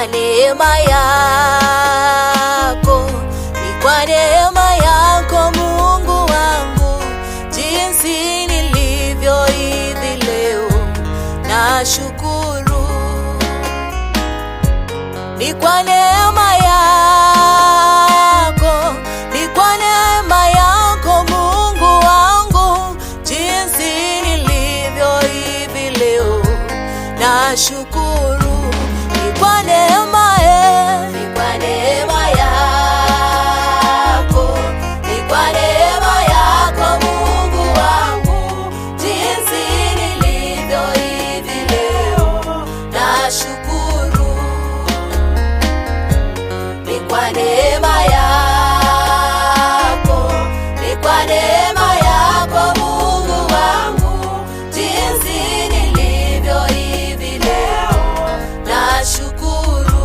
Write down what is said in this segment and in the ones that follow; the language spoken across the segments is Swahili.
kwa neema yako, ni kwa neema yako Mungu wangu, jinsi nilivyo hivi leo nashukuru. Ni kwa neema yako, ni kwa neema yako Mungu wangu, jinsi nilivyo hivi leo nashukuru. Ni kwa neema ni kwa neema yako, ni kwa neema yako Mungu wangu, jinsi nilivyo hivi leo nashukuru. Ni kwa neema yako, ni kwa neema yako Mungu wangu, jinsi nilivyo hivi leo nashukuru.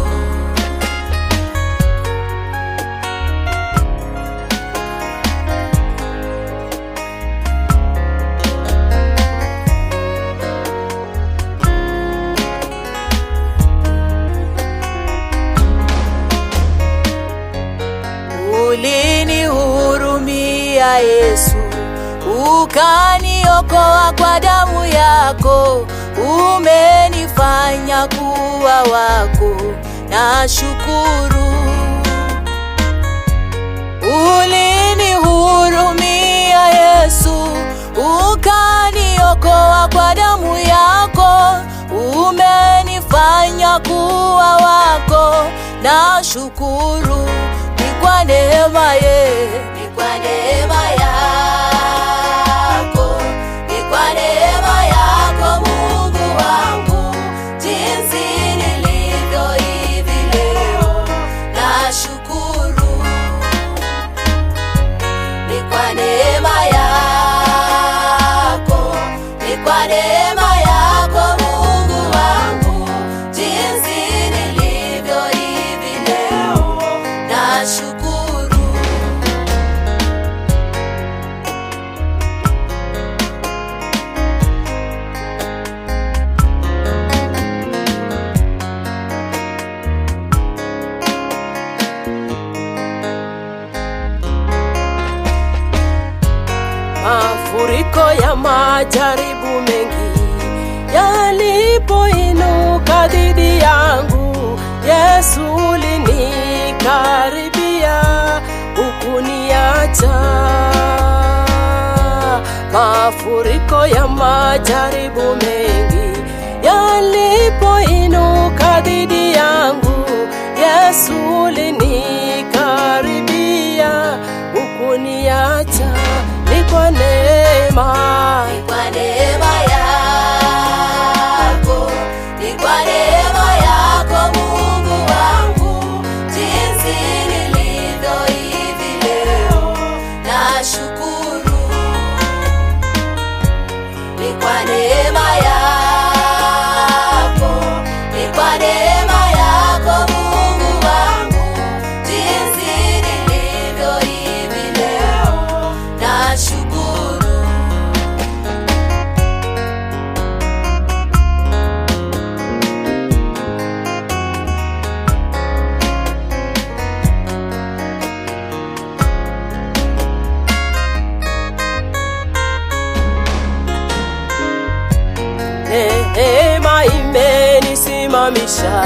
Ulinihurumia Yesu, ukaniokoa kwa damu yako, umenifanya kuwa wako, nashukuru. Ulinihurumia Yesu, ukaniokoa kwa damu yako, umenifanya kuwa wako, nashukuru. Ni kwa neema ni kwa neema yako, ni kwa neema yako Mungu wangu, jinsi nilivyo hivi leo nashukuru. Ni kwa neema yako, ni kwa neema yako Mungu wangu, jinsi nilivyo hivi leo nashukuru. Mafuriko ya majaribu mengi yalipoinuka dhidi yangu, Yesu ulinikaribia, hukuniacha. Mafuriko ya majaribu mengi yalipoinuka dhidi yangu, Yesu ulinikaribia, hukuniacha. Ni kwa neema, ni kwa neema yako, ni kwa neema yako Mungu wangu, jinsi nilivyo hivi leo nashukuru. Ni kwa neema yako, ni kwa neema yako Mungu wangu, jinsi nilivyo hivi leo nashukuru. Neema imenisimamisha,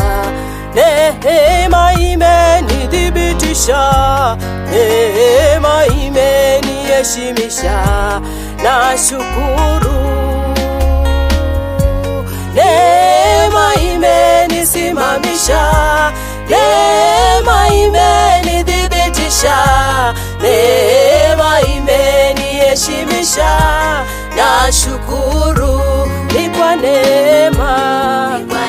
neema imenithibitisha, neema imeniheshimisha, nashukuru. Neema imenisimamisha, neema imenithibitisha, neema imeniheshimisha, nashukuru. Ni kwa neema, ni kwa